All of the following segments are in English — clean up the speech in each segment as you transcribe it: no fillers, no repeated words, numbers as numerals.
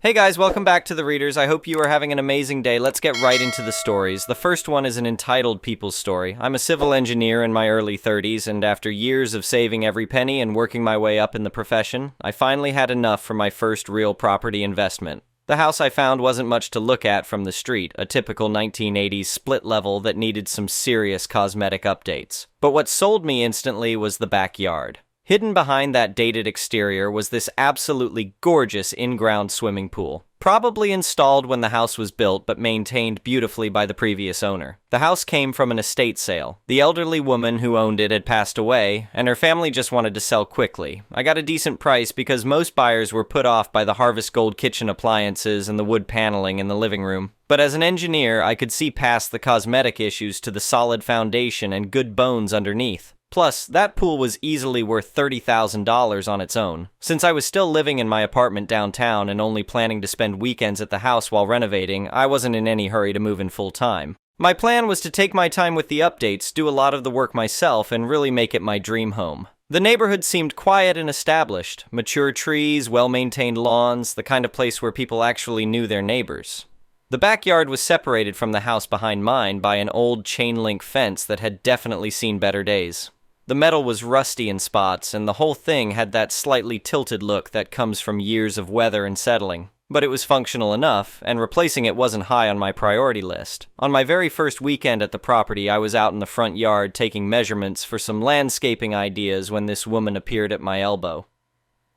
Hey guys, welcome back to The Readers. I hope you are having an amazing day. Let's get right into the stories. The first one is an entitled people's story. I'm a civil engineer in my early 30s, and after years of saving every penny and working my way up in the profession, I finally had enough for my first real property investment. The house I found wasn't much to look at from the street, a typical 1980s split level that needed some serious cosmetic updates. But what sold me instantly was the backyard. Hidden behind that dated exterior was this absolutely gorgeous in-ground swimming pool. Probably installed when the house was built, but maintained beautifully by the previous owner. The house came from an estate sale. The elderly woman who owned it had passed away, and her family just wanted to sell quickly. I got a decent price because most buyers were put off by the Harvest Gold kitchen appliances and the wood paneling in the living room. But as an engineer, I could see past the cosmetic issues to the solid foundation and good bones underneath. Plus, that pool was easily worth $30,000 on its own. Since I was still living in my apartment downtown and only planning to spend weekends at the house while renovating, I wasn't in any hurry to move in full time. My plan was to take my time with the updates, do a lot of the work myself, and really make it my dream home. The neighborhood seemed quiet and established. Mature trees, well-maintained lawns, the kind of place where people actually knew their neighbors. The backyard was separated from the house behind mine by an old chain-link fence that had definitely seen better days. The metal was rusty in spots, and the whole thing had that slightly tilted look that comes from years of weather and settling. But it was functional enough, and replacing it wasn't high on my priority list. On my very first weekend at the property, I was out in the front yard taking measurements for some landscaping ideas when this woman appeared at my elbow.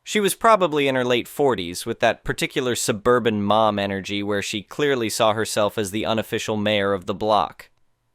She was probably in her late 40s, with that particular suburban mom energy where she clearly saw herself as the unofficial mayor of the block.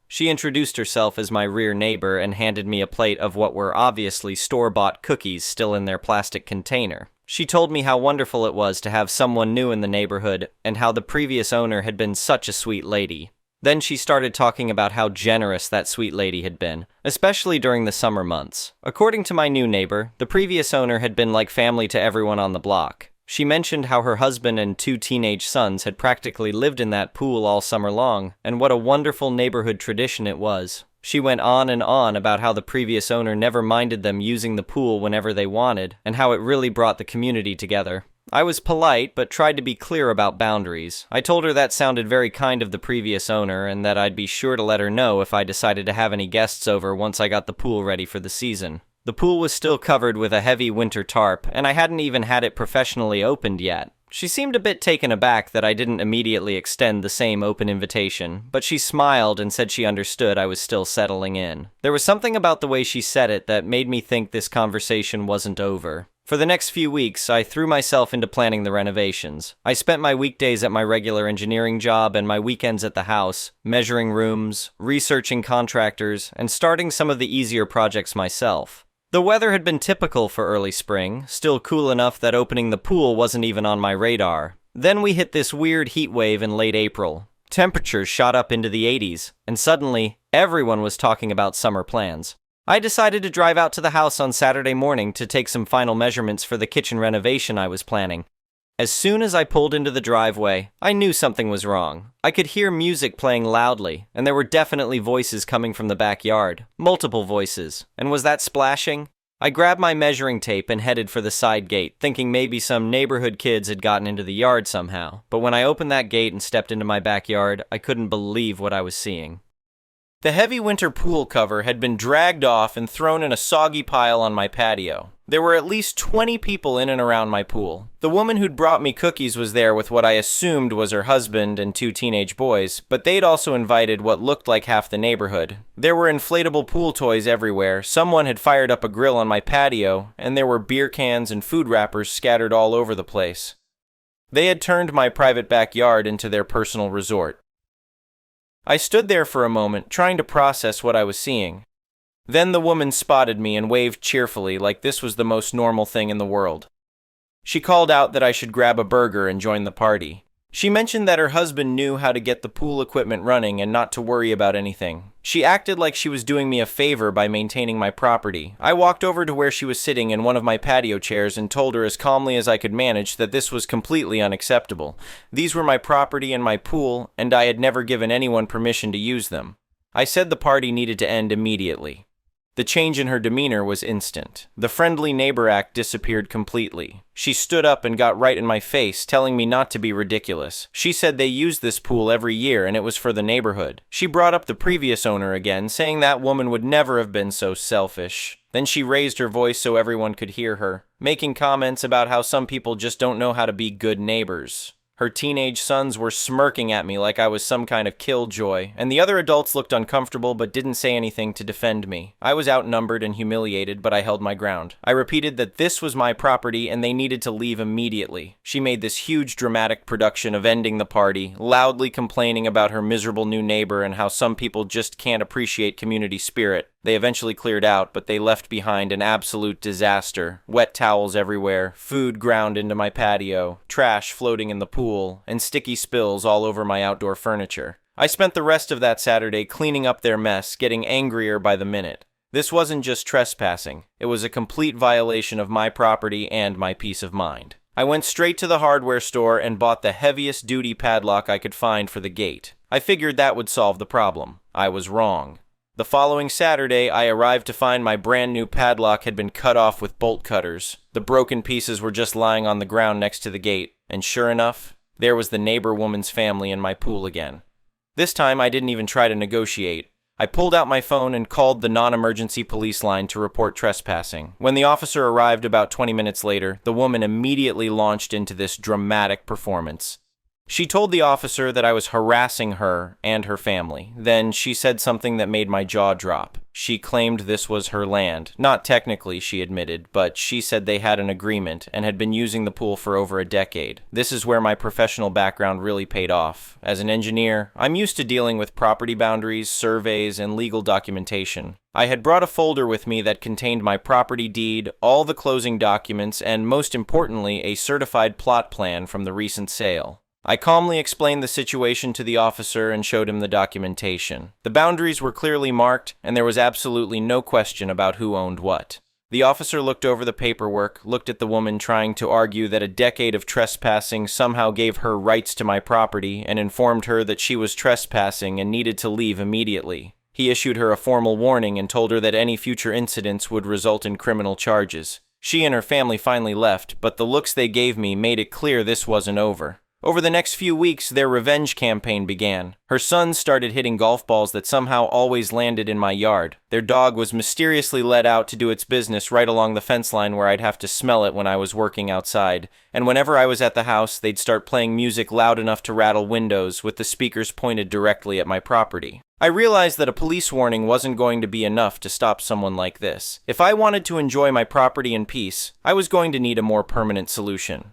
She introduced herself as my rear neighbor and handed me a plate of what were obviously store-bought cookies still in their plastic container. She told me how wonderful it was to have someone new in the neighborhood and how the previous owner had been such a sweet lady. Then she started talking about how generous that sweet lady had been, especially during the summer months. According to my new neighbor, the previous owner had been like family to everyone on the block. She mentioned how her husband and 2 teenage sons had practically lived in that pool all summer long, and what a wonderful neighborhood tradition it was. She went on and on about how the previous owner never minded them using the pool whenever they wanted, and how it really brought the community together. I was polite, but tried to be clear about boundaries. I told her that sounded very kind of the previous owner, and that I'd be sure to let her know if I decided to have any guests over once I got the pool ready for the season. The pool was still covered with a heavy winter tarp, and I hadn't even had it professionally opened yet. She seemed a bit taken aback that I didn't immediately extend the same open invitation, but she smiled and said she understood I was still settling in. There was something about the way she said it that made me think this conversation wasn't over. For the next few weeks, I threw myself into planning the renovations. I spent my weekdays at my regular engineering job and my weekends at the house, measuring rooms, researching contractors, and starting some of the easier projects myself. The weather had been typical for early spring, still cool enough that opening the pool wasn't even on my radar. Then we hit this weird heat wave in late April. Temperatures shot up into the 80s, and suddenly, everyone was talking about summer plans. I decided to drive out to the house on Saturday morning to take some final measurements for the kitchen renovation I was planning. As soon as I pulled into the driveway, I knew something was wrong. I could hear music playing loudly, and there were definitely voices coming from the backyard. Multiple voices. And was that splashing? I grabbed my measuring tape and headed for the side gate, thinking maybe some neighborhood kids had gotten into the yard somehow. But when I opened that gate and stepped into my backyard, I couldn't believe what I was seeing. The heavy winter pool cover had been dragged off and thrown in a soggy pile on my patio. There were at least 20 people in and around my pool. The woman who'd brought me cookies was there with what I assumed was her husband and 2 teenage boys, but they'd also invited what looked like half the neighborhood. There were inflatable pool toys everywhere, someone had fired up a grill on my patio, and there were beer cans and food wrappers scattered all over the place. They had turned my private backyard into their personal resort. I stood there for a moment, trying to process what I was seeing. Then the woman spotted me and waved cheerfully like this was the most normal thing in the world. She called out that I should grab a burger and join the party. She mentioned that her husband knew how to get the pool equipment running and not to worry about anything. She acted like she was doing me a favor by maintaining my property. I walked over to where she was sitting in one of my patio chairs and told her as calmly as I could manage that this was completely unacceptable. These were my property and my pool, and I had never given anyone permission to use them. I said the party needed to end immediately. The change in her demeanor was instant. The friendly neighbor act disappeared completely. She stood up and got right in my face, telling me not to be ridiculous. She said they use this pool every year and it was for the neighborhood. She brought up the previous owner again, saying that woman would never have been so selfish. Then she raised her voice so everyone could hear her, making comments about how some people just don't know how to be good neighbors. Her teenage sons were smirking at me like I was some kind of killjoy, and the other adults looked uncomfortable but didn't say anything to defend me. I was outnumbered and humiliated, but I held my ground. I repeated that this was my property and they needed to leave immediately. She made this huge dramatic production of ending the party, loudly complaining about her miserable new neighbor and how some people just can't appreciate community spirit. They eventually cleared out, but they left behind an absolute disaster. Wet towels everywhere, food ground into my patio, trash floating in the pool, and sticky spills all over my outdoor furniture. I spent the rest of that Saturday cleaning up their mess, getting angrier by the minute. This wasn't just trespassing. It was a complete violation of my property and my peace of mind. I went straight to the hardware store and bought the heaviest duty padlock I could find for the gate. I figured that would solve the problem. I was wrong. The following Saturday, I arrived to find my brand new padlock had been cut off with bolt cutters. The broken pieces were just lying on the ground next to the gate, and sure enough, there was the neighbor woman's family in my pool again. This time, I didn't even try to negotiate. I pulled out my phone and called the non-emergency police line to report trespassing. When the officer arrived about 20 minutes later, the woman immediately launched into this dramatic performance. She told the officer that I was harassing her and her family. Then she said something that made my jaw drop. She claimed this was her land. Not technically, she admitted, but she said they had an agreement and had been using the pool for over a decade. This is where my professional background really paid off. As an engineer, I'm used to dealing with property boundaries, surveys, and legal documentation. I had brought a folder with me that contained my property deed, all the closing documents, and most importantly, a certified plot plan from the recent sale. I calmly explained the situation to the officer and showed him the documentation. The boundaries were clearly marked, and there was absolutely no question about who owned what. The officer looked over the paperwork, looked at the woman trying to argue that a decade of trespassing somehow gave her rights to my property, and informed her that she was trespassing and needed to leave immediately. He issued her a formal warning and told her that any future incidents would result in criminal charges. She and her family finally left, but the looks they gave me made it clear this wasn't over. Over the next few weeks, their revenge campaign began. Her sons started hitting golf balls that somehow always landed in my yard. Their dog was mysteriously let out to do its business right along the fence line where I'd have to smell it when I was working outside. And whenever I was at the house, they'd start playing music loud enough to rattle windows with the speakers pointed directly at my property. I realized that a police warning wasn't going to be enough to stop someone like this. If I wanted to enjoy my property in peace, I was going to need a more permanent solution.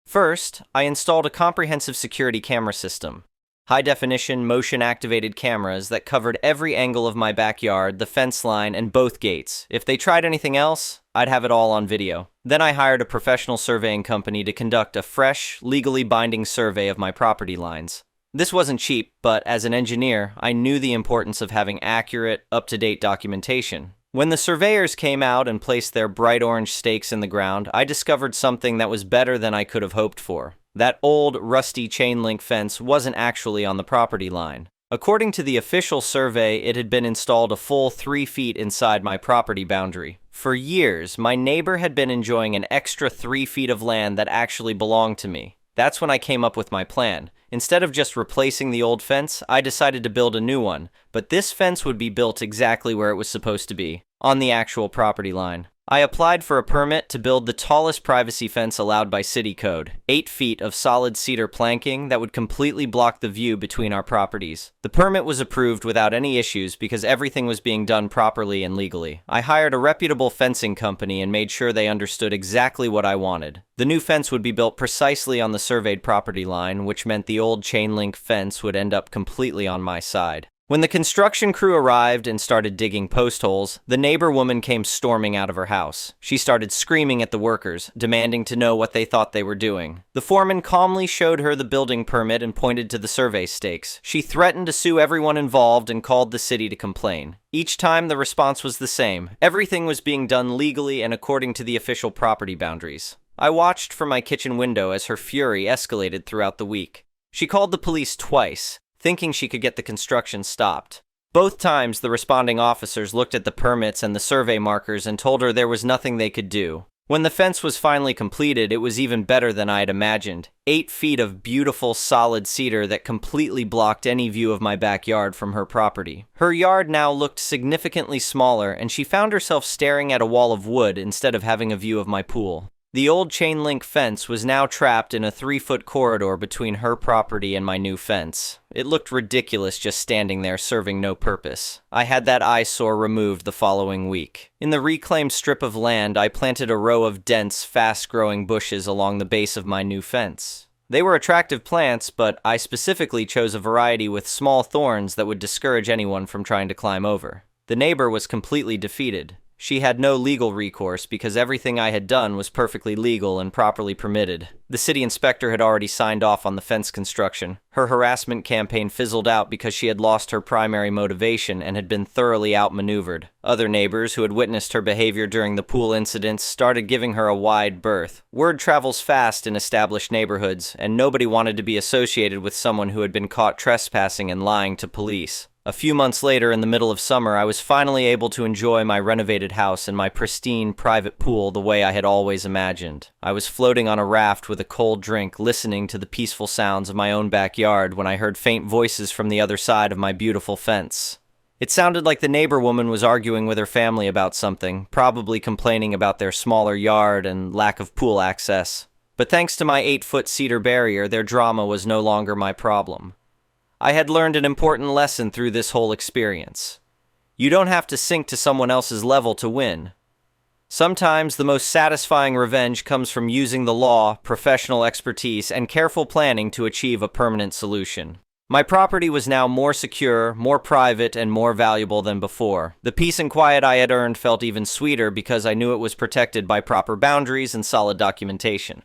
First, I installed a comprehensive security camera system. High-definition, motion-activated cameras that covered every angle of my backyard, the fence line, and both gates. If they tried anything else, I'd have it all on video. Then I hired a professional surveying company to conduct a fresh, legally binding survey of my property lines. This wasn't cheap, but as an engineer, I knew the importance of having accurate, up-to-date documentation. When the surveyors came out and placed their bright orange stakes in the ground, I discovered something that was better than I could have hoped for. That old, rusty chain-link fence wasn't actually on the property line. According to the official survey, it had been installed a full 3 feet inside my property boundary. For years, my neighbor had been enjoying an extra 3 feet of land that actually belonged to me. That's when I came up with my plan. Instead of just replacing the old fence, I decided to build a new one, but this fence would be built exactly where it was supposed to be, on the actual property line. I applied for a permit to build the tallest privacy fence allowed by city code, 8 feet of solid cedar planking that would completely block the view between our properties. The permit was approved without any issues because everything was being done properly and legally. I hired a reputable fencing company and made sure they understood exactly what I wanted. The new fence would be built precisely on the surveyed property line, which meant the old chain link fence would end up completely on my side. When the construction crew arrived and started digging post holes, the neighbor woman came storming out of her house. She started screaming at the workers, demanding to know what they thought they were doing. The foreman calmly showed her the building permit and pointed to the survey stakes. She threatened to sue everyone involved and called the city to complain. Each time the response was the same. Everything was being done legally and according to the official property boundaries. I watched from my kitchen window as her fury escalated throughout the week. She called the police twice, thinking she could get the construction stopped. Both times, the responding officers looked at the permits and the survey markers and told her there was nothing they could do. When the fence was finally completed, it was even better than I had imagined. 8 feet of beautiful, solid cedar that completely blocked any view of my backyard from her property. Her yard now looked significantly smaller, and she found herself staring at a wall of wood instead of having a view of my pool. The old chain-link fence was now trapped in a 3-foot corridor between her property and my new fence. It looked ridiculous just standing there serving no purpose. I had that eyesore removed the following week. In the reclaimed strip of land, I planted a row of dense, fast-growing bushes along the base of my new fence. They were attractive plants, but I specifically chose a variety with small thorns that would discourage anyone from trying to climb over. The neighbor was completely defeated. She had no legal recourse because everything I had done was perfectly legal and properly permitted. The city inspector had already signed off on the fence construction. Her harassment campaign fizzled out because she had lost her primary motivation and had been thoroughly outmaneuvered. Other neighbors who had witnessed her behavior during the pool incidents started giving her a wide berth. Word travels fast in established neighborhoods, and nobody wanted to be associated with someone who had been caught trespassing and lying to police. A few months later, in the middle of summer, I was finally able to enjoy my renovated house and my pristine private pool the way I had always imagined. I was floating on a raft with a cold drink, listening to the peaceful sounds of my own backyard when I heard faint voices from the other side of my beautiful fence. It sounded like the neighbor woman was arguing with her family about something, probably complaining about their smaller yard and lack of pool access. But thanks to my 8-foot cedar barrier, their drama was no longer my problem. I had learned an important lesson through this whole experience. You don't have to sink to someone else's level to win. Sometimes the most satisfying revenge comes from using the law, professional expertise, and careful planning to achieve a permanent solution. My property was now more secure, more private, and more valuable than before. The peace and quiet I had earned felt even sweeter because I knew it was protected by proper boundaries and solid documentation.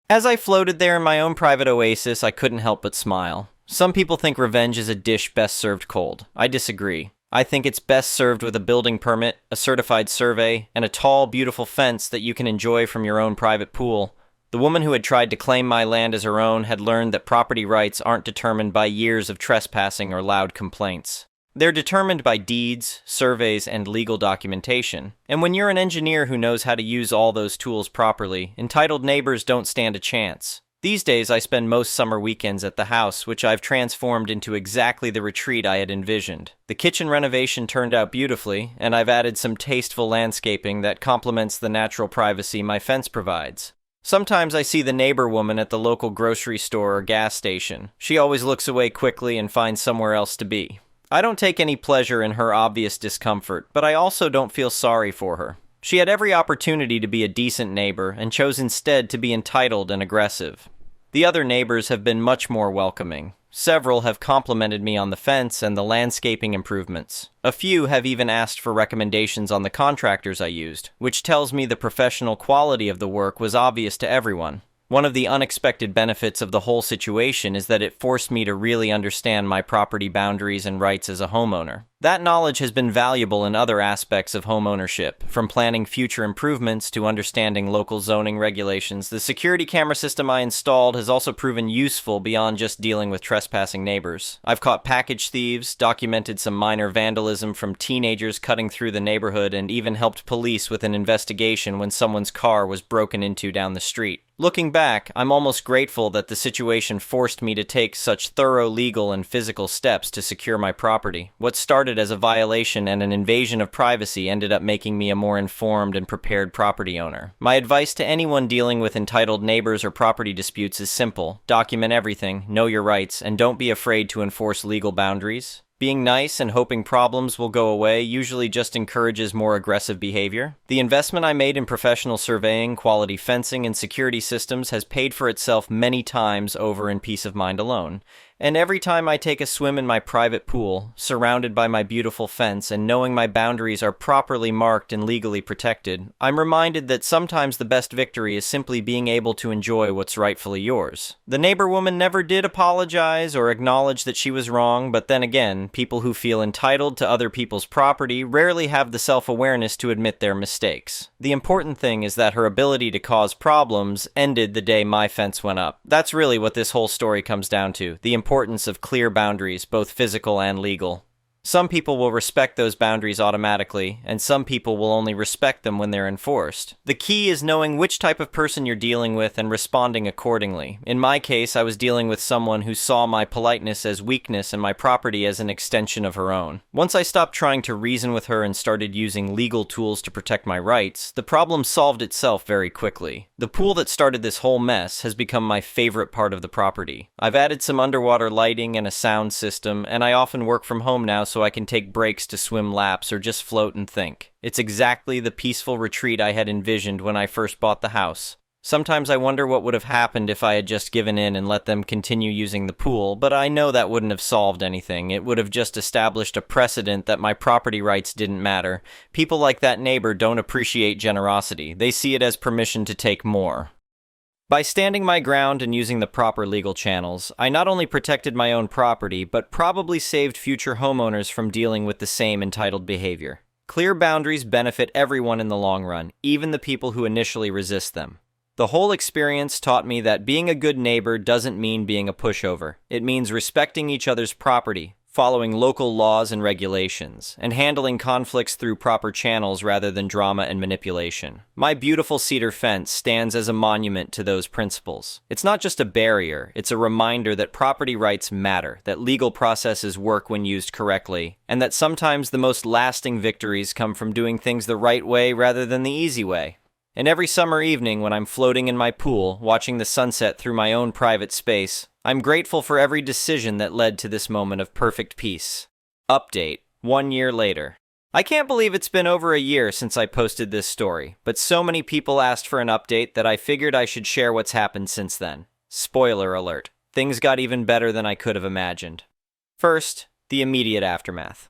As I floated there in my own private oasis, I couldn't help but smile. Some people think revenge is a dish best served cold. I disagree. I think it's best served with a building permit, a certified survey, and a tall, beautiful fence that you can enjoy from your own private pool. The woman who had tried to claim my land as her own had learned that property rights aren't determined by years of trespassing or loud complaints. They're determined by deeds, surveys, and legal documentation. And when you're an engineer who knows how to use all those tools properly, entitled neighbors don't stand a chance. These days, I spend most summer weekends at the house, which I've transformed into exactly the retreat I had envisioned. The kitchen renovation turned out beautifully, and I've added some tasteful landscaping that complements the natural privacy my fence provides. Sometimes I see the neighbor woman at the local grocery store or gas station. She always looks away quickly and finds somewhere else to be. I don't take any pleasure in her obvious discomfort, but I also don't feel sorry for her. She had every opportunity to be a decent neighbor and chose instead to be entitled and aggressive. The other neighbors have been much more welcoming. Several have complimented me on the fence and the landscaping improvements. A few have even asked for recommendations on the contractors I used, which tells me the professional quality of the work was obvious to everyone. One of the unexpected benefits of the whole situation is that it forced me to really understand my property boundaries and rights as a homeowner. That knowledge has been valuable in other aspects of home ownership, from planning future improvements to understanding local zoning regulations. The security camera system I installed has also proven useful beyond just dealing with trespassing neighbors. I've caught package thieves, documented some minor vandalism from teenagers cutting through the neighborhood, and even helped police with an investigation when someone's car was broken into down the street. Looking back, I'm almost grateful that the situation forced me to take such thorough legal and physical steps to secure my property. What started as a violation and an invasion of privacy ended up making me a more informed and prepared property owner. My advice to anyone dealing with entitled neighbors or property disputes is simple. Document everything, know your rights, and don't be afraid to enforce legal boundaries. Being nice and hoping problems will go away usually just encourages more aggressive behavior. The investment I made in professional surveying, quality fencing, and security systems has paid for itself many times over in peace of mind alone. And every time I take a swim in my private pool, surrounded by my beautiful fence and knowing my boundaries are properly marked and legally protected, I'm reminded that sometimes the best victory is simply being able to enjoy what's rightfully yours. The neighbor woman never did apologize or acknowledge that she was wrong, but then again, people who feel entitled to other people's property rarely have the self-awareness to admit their mistakes. The important thing is that her ability to cause problems ended the day my fence went up. That's really what this whole story comes down to, the importance of clear boundaries, both physical and legal. Some people will respect those boundaries automatically, and some people will only respect them when they're enforced. The key is knowing which type of person you're dealing with and responding accordingly. In my case, I was dealing with someone who saw my politeness as weakness and my property as an extension of her own. Once I stopped trying to reason with her and started using legal tools to protect my rights, the problem solved itself very quickly. The pool that started this whole mess has become my favorite part of the property. I've added some underwater lighting and a sound system, and I often work from home now so I can take breaks to swim laps or just float and think. It's exactly the peaceful retreat I had envisioned when I first bought the house. Sometimes I wonder what would have happened if I had just given in and let them continue using the pool, but I know that wouldn't have solved anything. It would have just established a precedent that my property rights didn't matter. People like that neighbor don't appreciate generosity. They see it as permission to take more. By standing my ground and using the proper legal channels, I not only protected my own property, but probably saved future homeowners from dealing with the same entitled behavior. Clear boundaries benefit everyone in the long run, even the people who initially resist them. The whole experience taught me that being a good neighbor doesn't mean being a pushover. It means respecting each other's property, following local laws and regulations, and handling conflicts through proper channels rather than drama and manipulation. My beautiful cedar fence stands as a monument to those principles. It's not just a barrier, it's a reminder that property rights matter, that legal processes work when used correctly, and that sometimes the most lasting victories come from doing things the right way rather than the easy way. And every summer evening when I'm floating in my pool, watching the sunset through my own private space, I'm grateful for every decision that led to this moment of perfect peace. Update: 1 year later. I can't believe it's been over a year since I posted this story, but so many people asked for an update that I figured I should share what's happened since then. Spoiler alert: things got even better than I could have imagined. First, the immediate aftermath.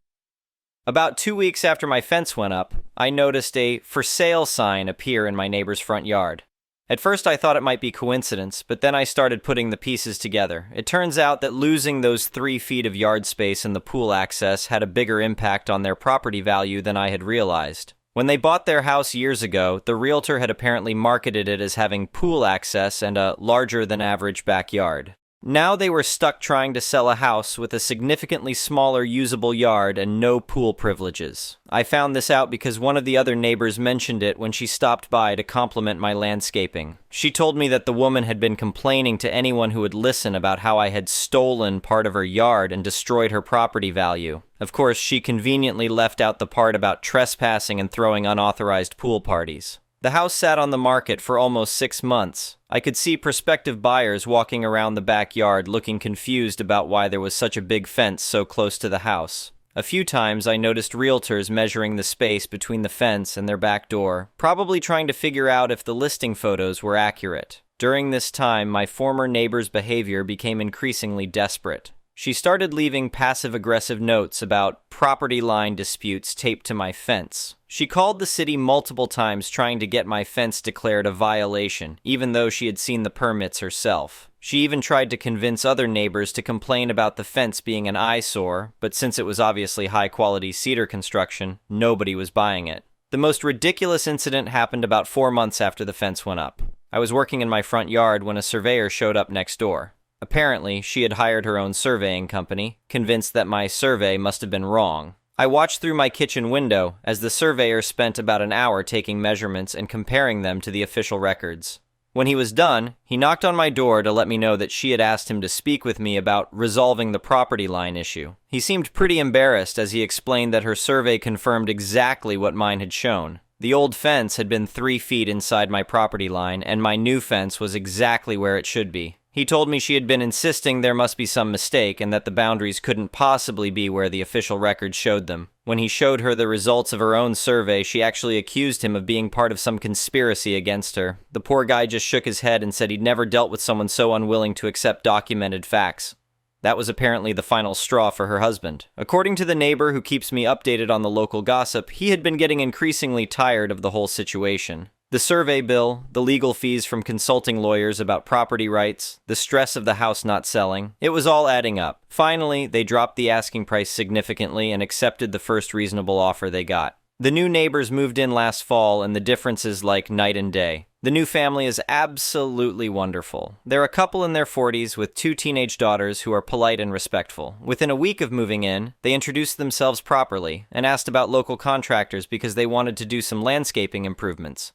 About 2 weeks after my fence went up, I noticed a "for sale" sign appear in my neighbor's front yard. At first I thought it might be coincidence, but then I started putting the pieces together. It turns out that losing those 3 feet of yard space and the pool access had a bigger impact on their property value than I had realized. When they bought their house years ago, the realtor had apparently marketed it as having pool access and a larger than average backyard. Now they were stuck trying to sell a house with a significantly smaller usable yard and no pool privileges. I found this out because one of the other neighbors mentioned it when she stopped by to compliment my landscaping. She told me that the woman had been complaining to anyone who would listen about how I had stolen part of her yard and destroyed her property value. Of course, she conveniently left out the part about trespassing and throwing unauthorized pool parties. The house sat on the market for almost 6 months. I could see prospective buyers walking around the backyard looking confused about why there was such a big fence so close to the house. A few times I noticed realtors measuring the space between the fence and their back door, probably trying to figure out if the listing photos were accurate. During this time, my former neighbor's behavior became increasingly desperate. She started leaving passive-aggressive notes about property line disputes taped to my fence. She called the city multiple times trying to get my fence declared a violation, even though she had seen the permits herself. She even tried to convince other neighbors to complain about the fence being an eyesore, but since it was obviously high-quality cedar construction, nobody was buying it. The most ridiculous incident happened about 4 months after the fence went up. I was working in my front yard when a surveyor showed up next door. Apparently, she had hired her own surveying company, convinced that my survey must have been wrong. I watched through my kitchen window as the surveyor spent about an hour taking measurements and comparing them to the official records. When he was done, he knocked on my door to let me know that she had asked him to speak with me about resolving the property line issue. He seemed pretty embarrassed as he explained that her survey confirmed exactly what mine had shown. The old fence had been 3 feet inside my property line, and my new fence was exactly where it should be. He told me she had been insisting there must be some mistake and that the boundaries couldn't possibly be where the official records showed them. When he showed her the results of her own survey, she actually accused him of being part of some conspiracy against her. The poor guy just shook his head and said he'd never dealt with someone so unwilling to accept documented facts. That was apparently the final straw for her husband. According to the neighbor who keeps me updated on the local gossip, he had been getting increasingly tired of the whole situation. The survey bill, the legal fees from consulting lawyers about property rights, the stress of the house not selling, it was all adding up. Finally, they dropped the asking price significantly and accepted the first reasonable offer they got. The new neighbors moved in last fall, and the difference is like night and day. The new family is absolutely wonderful. They're a couple in their 40s with 2 teenage daughters who are polite and respectful. Within a week of moving in, they introduced themselves properly and asked about local contractors because they wanted to do some landscaping improvements.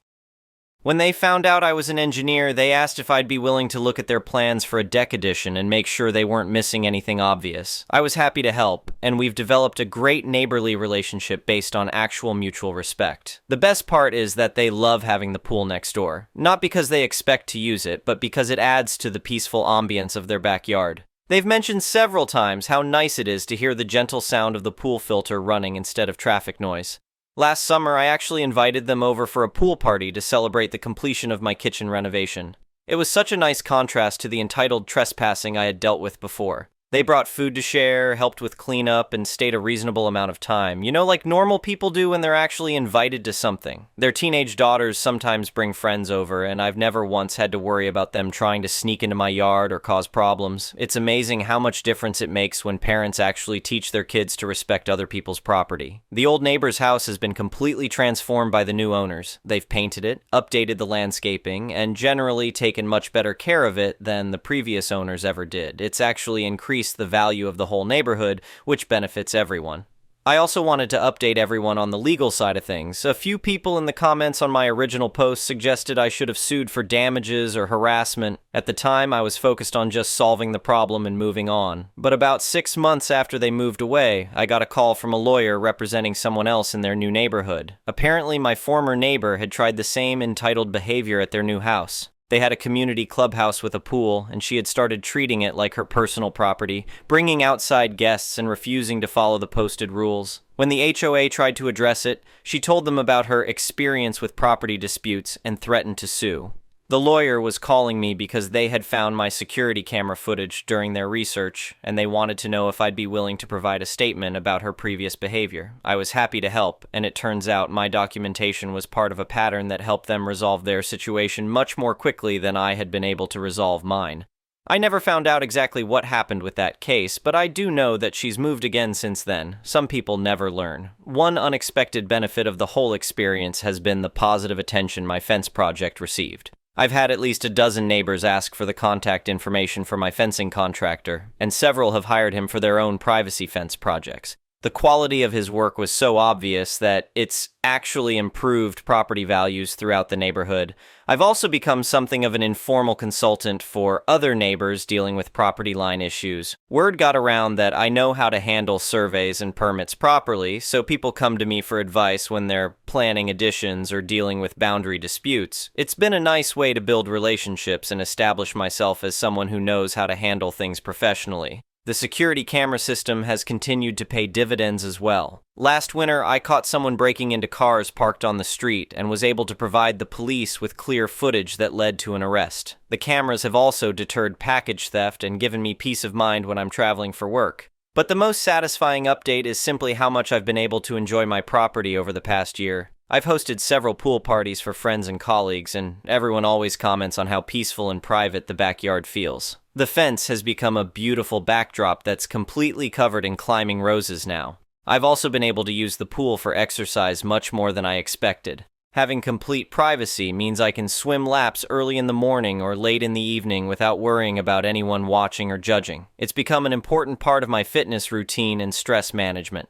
When they found out I was an engineer, they asked if I'd be willing to look at their plans for a deck addition and make sure they weren't missing anything obvious. I was happy to help, and we've developed a great neighborly relationship based on actual mutual respect. The best part is that they love having the pool next door, not because they expect to use it, but because it adds to the peaceful ambience of their backyard. They've mentioned several times how nice it is to hear the gentle sound of the pool filter running instead of traffic noise. Last summer, I actually invited them over for a pool party to celebrate the completion of my kitchen renovation. It was such a nice contrast to the entitled trespassing I had dealt with before. They brought food to share, helped with cleanup, and stayed a reasonable amount of time. You know, like normal people do when they're actually invited to something. Their teenage daughters sometimes bring friends over, and I've never once had to worry about them trying to sneak into my yard or cause problems. It's amazing how much difference it makes when parents actually teach their kids to respect other people's property. The old neighbor's house has been completely transformed by the new owners. They've painted it, updated the landscaping, and generally taken much better care of it than the previous owners ever did. It's actually increased the value of the whole neighborhood, which benefits everyone. I also wanted to update everyone on the legal side of things. A few people in the comments on my original post suggested I should have sued for damages or harassment. At the time, I was focused on just solving the problem and moving on. But about 6 months after they moved away, I got a call from a lawyer representing someone else in their new neighborhood. Apparently, my former neighbor had tried the same entitled behavior at their new house. They had a community clubhouse with a pool, and she had started treating it like her personal property, bringing outside guests and refusing to follow the posted rules. When the HOA tried to address it, she told them about her experience with property disputes and threatened to sue. The lawyer was calling me because they had found my security camera footage during their research, and they wanted to know if I'd be willing to provide a statement about her previous behavior. I was happy to help, and it turns out my documentation was part of a pattern that helped them resolve their situation much more quickly than I had been able to resolve mine. I never found out exactly what happened with that case, but I do know that she's moved again since then. Some people never learn. One unexpected benefit of the whole experience has been the positive attention my fence project received. I've had at least a dozen neighbors ask for the contact information for my fencing contractor, and several have hired him for their own privacy fence projects. The quality of his work was so obvious that it's actually improved property values throughout the neighborhood. I've also become something of an informal consultant for other neighbors dealing with property line issues. Word got around that I know how to handle surveys and permits properly, so people come to me for advice when they're planning additions or dealing with boundary disputes. It's been a nice way to build relationships and establish myself as someone who knows how to handle things professionally. The security camera system has continued to pay dividends as well. Last winter, I caught someone breaking into cars parked on the street and was able to provide the police with clear footage that led to an arrest. The cameras have also deterred package theft and given me peace of mind when I'm traveling for work. But the most satisfying update is simply how much I've been able to enjoy my property over the past year. I've hosted several pool parties for friends and colleagues, and everyone always comments on how peaceful and private the backyard feels. The fence has become a beautiful backdrop that's completely covered in climbing roses now. I've also been able to use the pool for exercise much more than I expected. Having complete privacy means I can swim laps early in the morning or late in the evening without worrying about anyone watching or judging. It's become an important part of my fitness routine and stress management.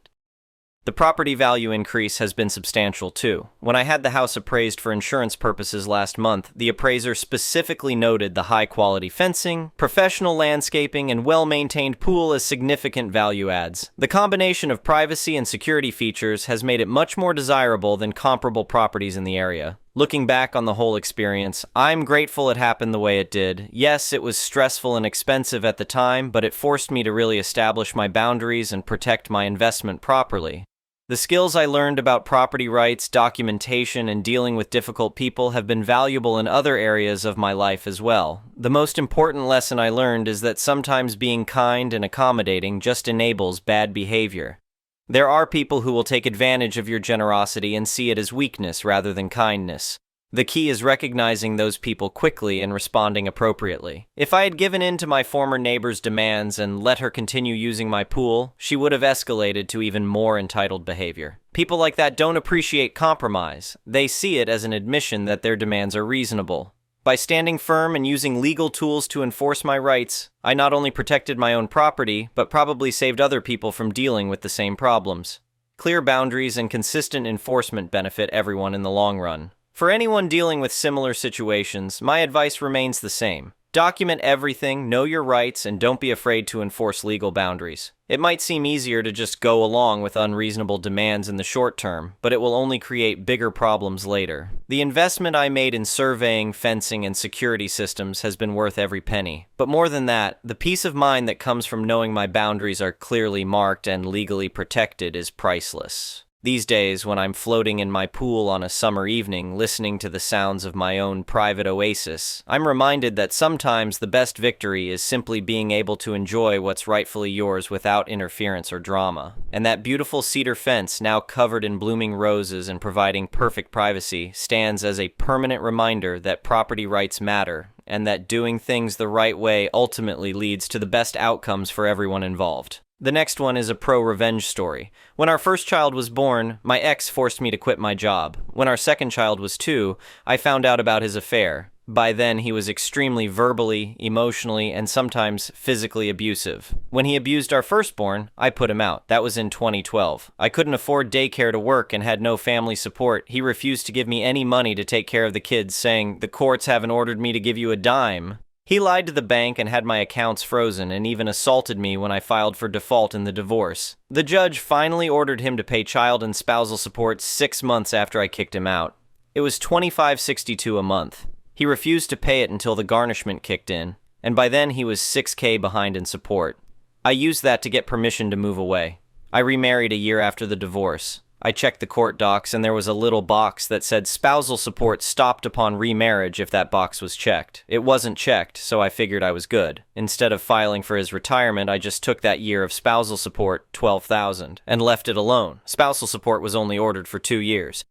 The property value increase has been substantial too. When I had the house appraised for insurance purposes last month, the appraiser specifically noted the high-quality fencing, professional landscaping, and well-maintained pool as significant value adds. The combination of privacy and security features has made it much more desirable than comparable properties in the area. Looking back on the whole experience, I'm grateful it happened the way it did. Yes, it was stressful and expensive at the time, but it forced me to really establish my boundaries and protect my investment properly. The skills I learned about property rights, documentation, and dealing with difficult people have been valuable in other areas of my life as well. The most important lesson I learned is that sometimes being kind and accommodating just enables bad behavior. There are people who will take advantage of your generosity and see it as weakness rather than kindness. The key is recognizing those people quickly and responding appropriately. If I had given in to my former neighbor's demands and let her continue using my pool, she would have escalated to even more entitled behavior. People like that don't appreciate compromise. They see it as an admission that their demands are reasonable. By standing firm and using legal tools to enforce my rights, I not only protected my own property, but probably saved other people from dealing with the same problems. Clear boundaries and consistent enforcement benefit everyone in the long run. For anyone dealing with similar situations, my advice remains the same. Document everything, know your rights, and don't be afraid to enforce legal boundaries. It might seem easier to just go along with unreasonable demands in the short term, but it will only create bigger problems later. The investment I made in surveying, fencing, and security systems has been worth every penny. But more than that, the peace of mind that comes from knowing my boundaries are clearly marked and legally protected is priceless. These days, when I'm floating in my pool on a summer evening, listening to the sounds of my own private oasis, I'm reminded that sometimes the best victory is simply being able to enjoy what's rightfully yours without interference or drama. And that beautiful cedar fence, now covered in blooming roses and providing perfect privacy, stands as a permanent reminder that property rights matter, and that doing things the right way ultimately leads to the best outcomes for everyone involved. The next one is a pro-revenge story. When our first child was born, my ex forced me to quit my job. When our second child was 2, I found out about his affair. By then, he was extremely verbally, emotionally, and sometimes physically abusive. When he abused our firstborn, I put him out. That was in 2012. I couldn't afford daycare to work and had no family support. He refused to give me any money to take care of the kids, saying, "The courts haven't ordered me to give you a dime." He lied to the bank and had my accounts frozen and even assaulted me when I filed for default in the divorce. The judge finally ordered him to pay child and spousal support 6 months after I kicked him out. It was $25.62 a month. He refused to pay it until the garnishment kicked in, and by then he was $6K behind in support. I used that to get permission to move away. I remarried a year after the divorce. I checked the court docs and there was a little box that said spousal support stopped upon remarriage if that box was checked. It wasn't checked, so I figured I was good. Instead of filing for his retirement, I just took that year of spousal support, $12,000, and left it alone. Spousal support was only ordered for 2 years.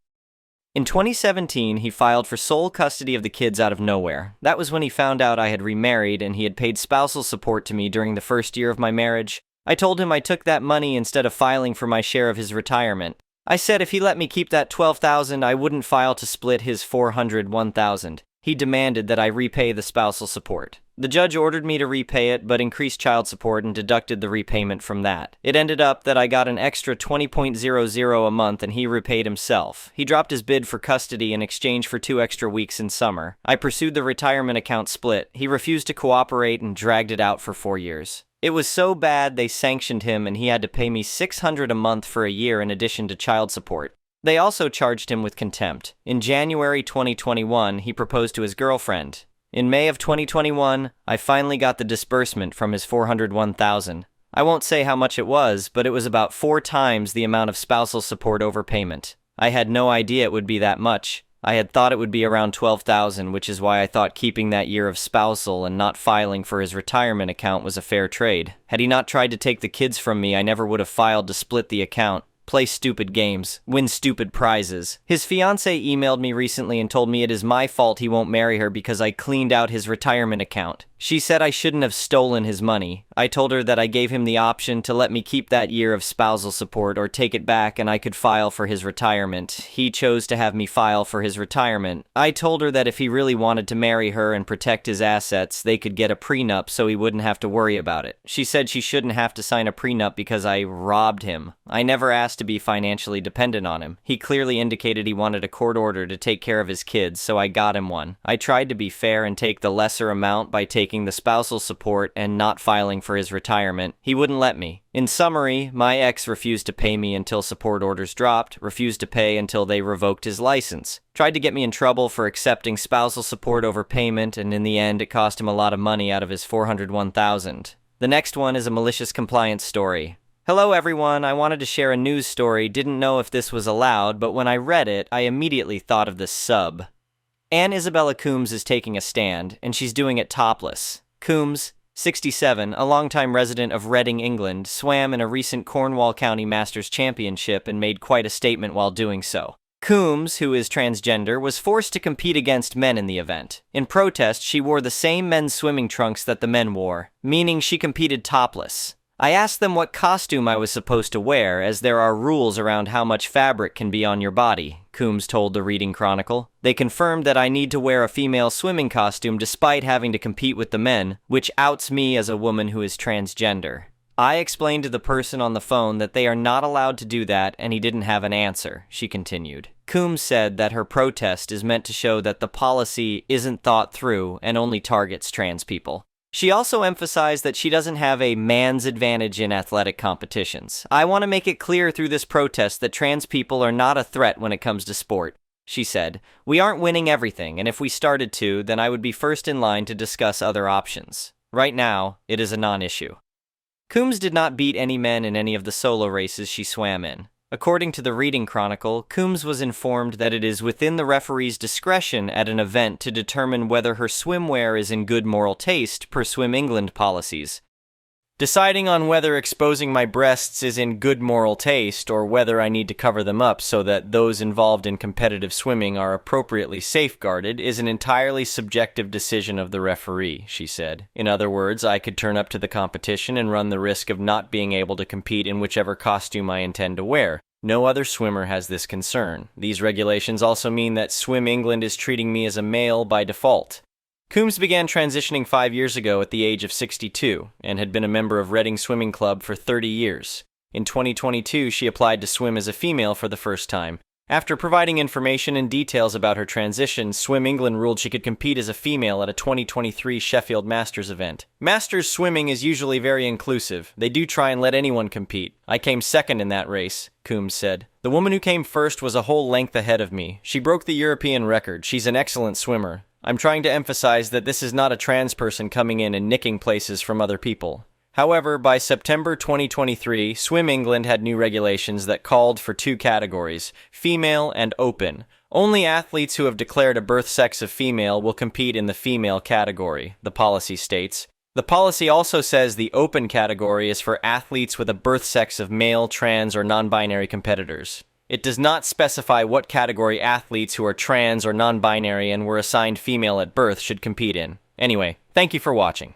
In 2017, he filed for sole custody of the kids out of nowhere. That was when he found out I had remarried and he had paid spousal support to me during the first year of my marriage. I told him I took that money instead of filing for my share of his retirement. I said if he let me keep that $12,000, I wouldn't file to split his $401,000. He demanded that I repay the spousal support. The judge ordered me to repay it, but increased child support and deducted the repayment from that. It ended up that I got an extra $20.00 a month and he repaid himself. He dropped his bid for custody in exchange for 2 extra weeks in summer. I pursued the retirement account split. He refused to cooperate and dragged it out for 4 years. It was so bad they sanctioned him and he had to pay me $600 a month for a year in addition to child support. They also charged him with contempt. In January 2021, he proposed to his girlfriend. In May of 2021, I finally got the disbursement from his $401,000. I won't say how much it was, but it was about 4 times the amount of spousal support overpayment. I had no idea it would be that much. I had thought it would be around $12,000, which is why I thought keeping that year of spousal and not filing for his retirement account was a fair trade. Had he not tried to take the kids from me, I never would have filed to split the account. Play stupid games, win stupid prizes. His fiancée emailed me recently and told me it is my fault he won't marry her because I cleaned out his retirement account. She said I shouldn't have stolen his money. I told her that I gave him the option to let me keep that year of spousal support or take it back and I could file for his retirement. He chose to have me file for his retirement. I told her that if he really wanted to marry her and protect his assets, they could get a prenup so he wouldn't have to worry about it. She said she shouldn't have to sign a prenup because I robbed him. I never asked to be financially dependent on him. He clearly indicated he wanted a court order to take care of his kids, so I got him one. I tried to be fair and take the lesser amount by taking the spousal support and not filing for his retirement. He wouldn't let me. In summary, my ex refused to pay me until support orders dropped, refused to pay until they revoked his license, tried to get me in trouble for accepting spousal support over payment, and in the end it cost him a lot of money out of his $401,000. The next one is a malicious compliance story. Hello everyone, I wanted to share a news story, didn't know if this was allowed, but when I read it, I immediately thought of this sub. Anne Isabella Coombs is taking a stand, and she's doing it topless. Coombs, 67, a longtime resident of Reading, England, swam in a recent Cornwall County Masters Championship and made quite a statement while doing so. Coombs, who is transgender, was forced to compete against men in the event. In protest, she wore the same men's swimming trunks that the men wore, meaning she competed topless. I asked them what costume I was supposed to wear, as there are rules around how much fabric can be on your body, Coombs told the Reading Chronicle. They confirmed that I need to wear a female swimming costume despite having to compete with the men, which outs me as a woman who is transgender. I explained to the person on the phone that they are not allowed to do that, and he didn't have an answer, she continued. Coombs said that her protest is meant to show that the policy isn't thought through and only targets trans people. She also emphasized that she doesn't have a man's advantage in athletic competitions. I want to make it clear through this protest that trans people are not a threat when it comes to sport, she said. We aren't winning everything, and if we started to, then I would be first in line to discuss other options. Right now, it is a non-issue. Coombs did not beat any men in any of the solo races she swam in. According to the Reading Chronicle, Coombs was informed that it is within the referee's discretion at an event to determine whether her swimwear is in good moral taste per Swim England policies. Deciding on whether exposing my breasts is in good moral taste or whether I need to cover them up so that those involved in competitive swimming are appropriately safeguarded is an entirely subjective decision of the referee, she said. In other words, I could turn up to the competition and run the risk of not being able to compete in whichever costume I intend to wear. No other swimmer has this concern. These regulations also mean that Swim England is treating me as a male by default. Coombs began transitioning 5 years ago at the age of 62 and had been a member of Reading Swimming Club for 30 years. In 2022, she applied to swim as a female for the first time. After providing information and details about her transition, Swim England ruled she could compete as a female at a 2023 Sheffield Masters event. Masters swimming is usually very inclusive. They do try and let anyone compete. I came second in that race, Coombs said. The woman who came first was a whole length ahead of me. She broke the European record. She's an excellent swimmer. I'm trying to emphasize that this is not a trans person coming in and nicking places from other people. However, by September 2023, Swim England had new regulations that called for 2 categories, female and open. Only athletes who have declared a birth sex of female will compete in the female category, the policy states. The policy also says the open category is for athletes with a birth sex of male, trans, or non-binary competitors. It does not specify what category athletes who are trans or non-binary and were assigned female at birth should compete in. Anyway, thank you for watching.